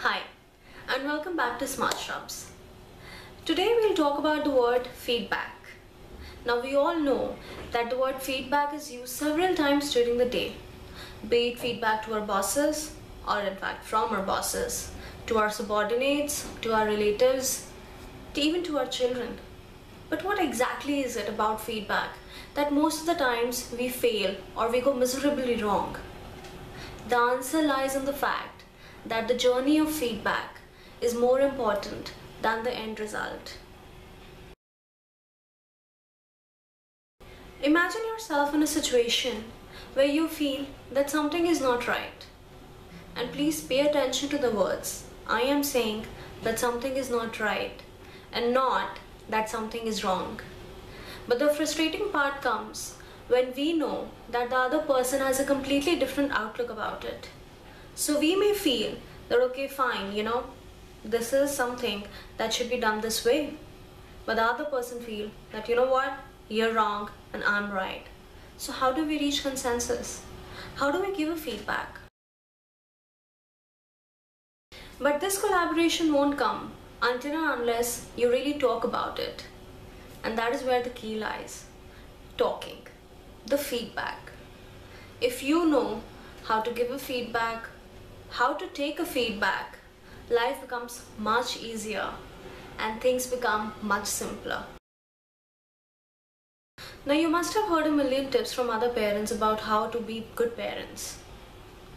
Hi, and welcome back to Smart Shrubs. Today we'll talk about the word feedback. Now we all know that the word feedback is used several times during the day, be it feedback to our bosses or in fact from our bosses, to our subordinates, to our relatives, to even to our children. But what exactly is it about feedback that most of the times we fail or we go miserably wrong? The answer lies in the fact that the journey of feedback is more important than the end result. Imagine yourself in a situation where you feel that something is not right. And please pay attention to the words. I am saying that something is not right and not that something is wrong. But the frustrating part comes when we know that the other person has a completely different outlook about it. So we may feel that okay, fine, this is something that should be done this way. But the other person feel that what, you're wrong and I'm right. So how do we reach consensus? How do we give a feedback? But this collaboration won't come until and unless you really talk about it. And that is where the key lies. Talking. The feedback. If you know how to give a feedback, how to take a feedback, life becomes much easier and things become much simpler. Now you must have heard a million tips from other parents about how to be good parents.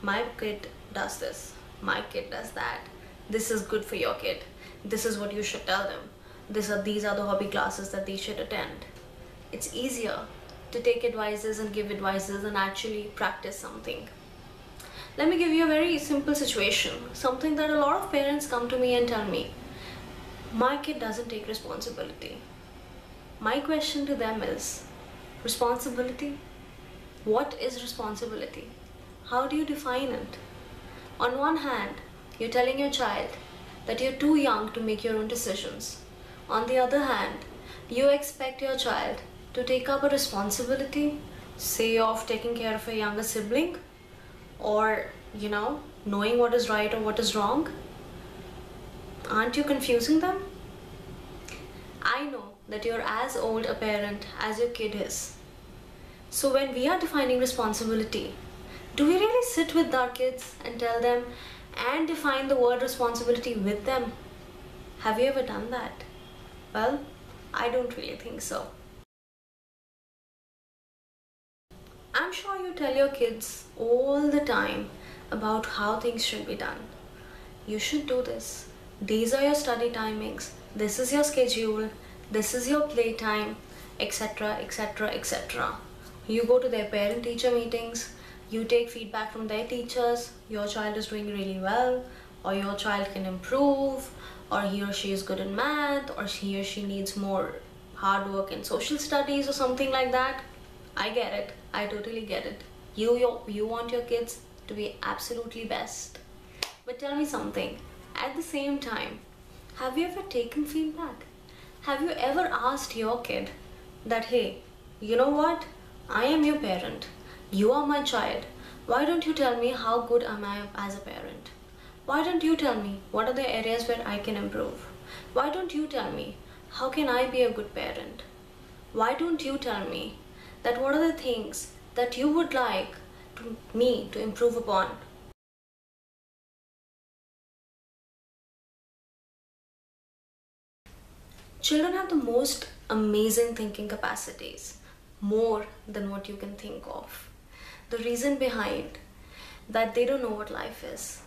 My kid does this, my kid does that. This is good for your kid. This is what you should tell them. These are the hobby classes that they should attend. It's easier to take advices and give advices and actually practice something. Let me give you a very simple situation, something that a lot of parents come to me and tell me, my kid doesn't take responsibility. My question to them is, responsibility? What is responsibility? How do you define it? On one hand, you're telling your child that you're too young to make your own decisions. On the other hand, you expect your child to take up a responsibility, say of taking care of a younger sibling, or knowing what is right or what is wrong. Aren't you confusing them? I know that you're as old a parent as your kid is. So when we are defining responsibility, do we really sit with our kids and tell them and define the word responsibility with them? Have you ever done that? Well, I don't really think so. I'm sure you tell your kids all the time about how things should be done. You should do this. These are your study timings. This is your schedule. This is your playtime, etc., etc., etc. You go to their parent-teacher meetings. You take feedback from their teachers. Your child is doing really well, or your child can improve, or he or she is good in math, or he or she needs more hard work in social studies or something like that. I get it. I totally get it. You want your kids to be absolutely best. But tell me something. At the same time, have you ever taken feedback? Have you ever asked your kid that, hey, you know what? I am your parent. You are my child. Why don't you tell me how good am I as a parent? Why don't you tell me what are the areas where I can improve? Why don't you tell me how can I be a good parent? Why don't you tell me that what are the things that you would like me to improve upon? Children have the most amazing thinking capacities, more than what you can think of. The reason behind that, they don't know what life is.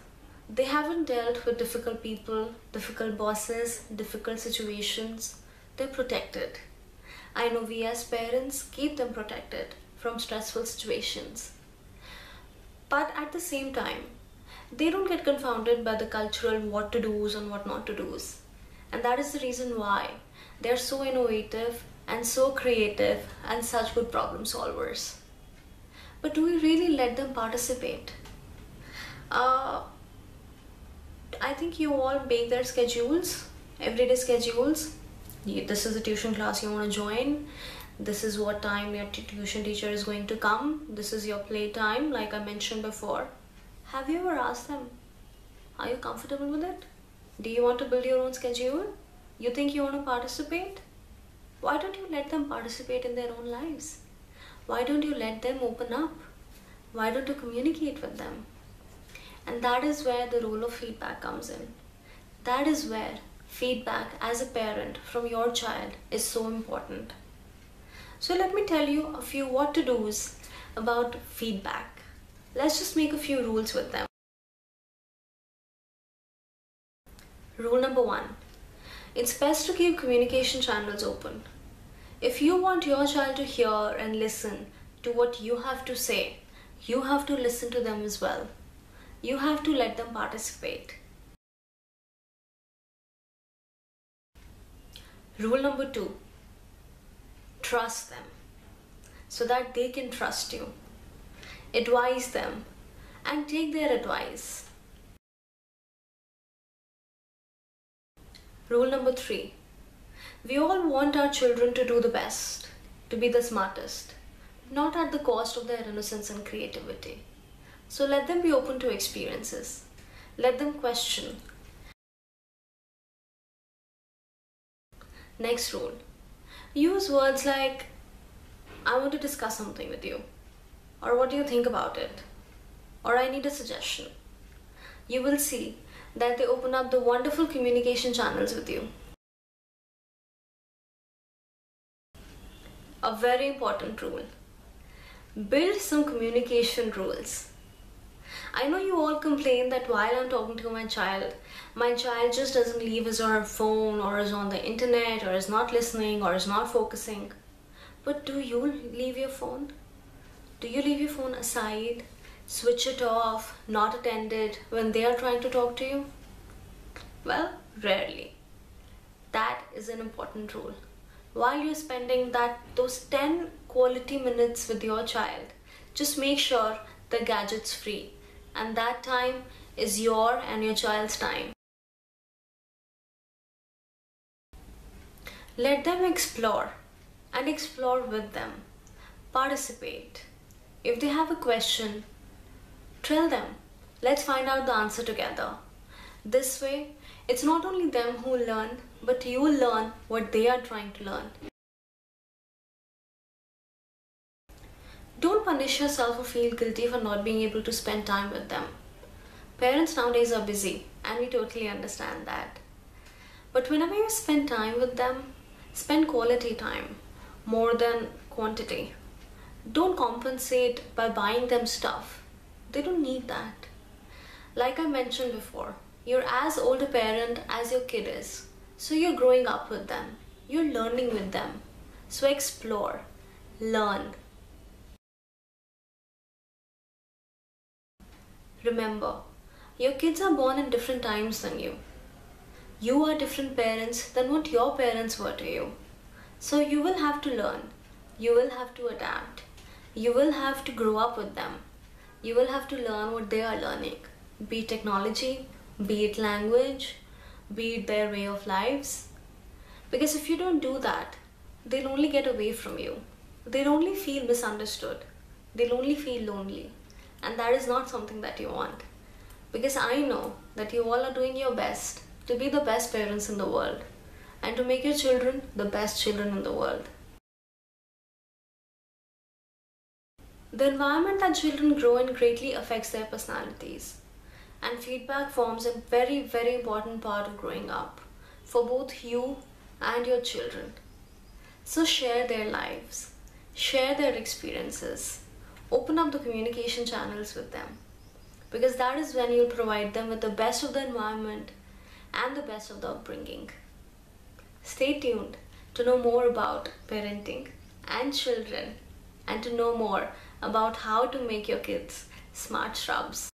They haven't dealt with difficult people, difficult bosses, difficult situations. They're protected. I know we as parents keep them protected from stressful situations. But at the same time, they don't get confounded by the cultural what to do's and what not to do's. And that is the reason why they're so innovative and so creative and such good problem solvers. But do we really let them participate? I think you all make their schedules, everyday schedules. This is a tuition class you want to join. This is what time your tuition teacher is going to come. This is your play time, like I mentioned before. Have you ever asked them, Are you comfortable with it? Do you want to build your own schedule? You think you want to participate? Why don't you let them participate in their own lives? Why don't you let them open up? Why don't you communicate with them? And that is where the role of feedback comes in. That is where feedback as a parent from your child is so important. So let me tell you a few what to do's about feedback. Let's just make a few rules with them. Rule number 1. It's best to keep communication channels open. If you want your child to hear and listen to what you have to say, you have to listen to them as well. You have to let them participate. Rule number 2. Trust them so that they can trust you. Advise them and take their advice. Rule number 3. We all want our children to do the best, to be the smartest, not at the cost of their innocence and creativity. So let them be open to experiences. Let them question. Next rule. Use words like, I want to discuss something with you, or what do you think about it, or I need a suggestion. You will see that they open up the wonderful communication channels with you. A very important rule. Build some communication rules. I know you all complain that while I'm talking to my child just doesn't leave his or her phone, or is on the internet, or is not listening, or is not focusing. But do you leave your phone? Do you leave your phone aside, switch it off, not attend it when they are trying to talk to you? Well, rarely. That is an important rule. While you're spending those 10 quality minutes with your child, just make sure the gadget's free, and that time is your and your child's time. Let them explore and explore with them. Participate. If they have a question, tell them. Let's find out the answer together. This way, it's not only them who learn, but you will learn what they are trying to learn. Don't punish yourself or feel guilty for not being able to spend time with them. Parents nowadays are busy, and we totally understand that. But whenever you spend time with them, spend quality time more than quantity. Don't compensate by buying them stuff. They don't need that. Like I mentioned before, you're as old a parent as your kid is. So you're growing up with them. You're learning with them. So explore, learn. Remember, your kids are born in different times than you. You are different parents than what your parents were to you. So you will have to learn. You will have to adapt. You will have to grow up with them. You will have to learn what they are learning. Be it technology, be it language, be it their way of lives. Because if you don't do that, they'll only get away from you. They'll only feel misunderstood. They'll only feel lonely. And that is not something that you want. Because I know that you all are doing your best to be the best parents in the world and to make your children the best children in the world. The environment that children grow in greatly affects their personalities, and feedback forms a very, very important part of growing up for both you and your children. So share their lives, share their experiences, open up the communication channels with them, because that is when you'll provide them with the best of the environment and the best of the upbringing. Stay tuned to know more about parenting and children, and to know more about how to make your kids smart shrubs.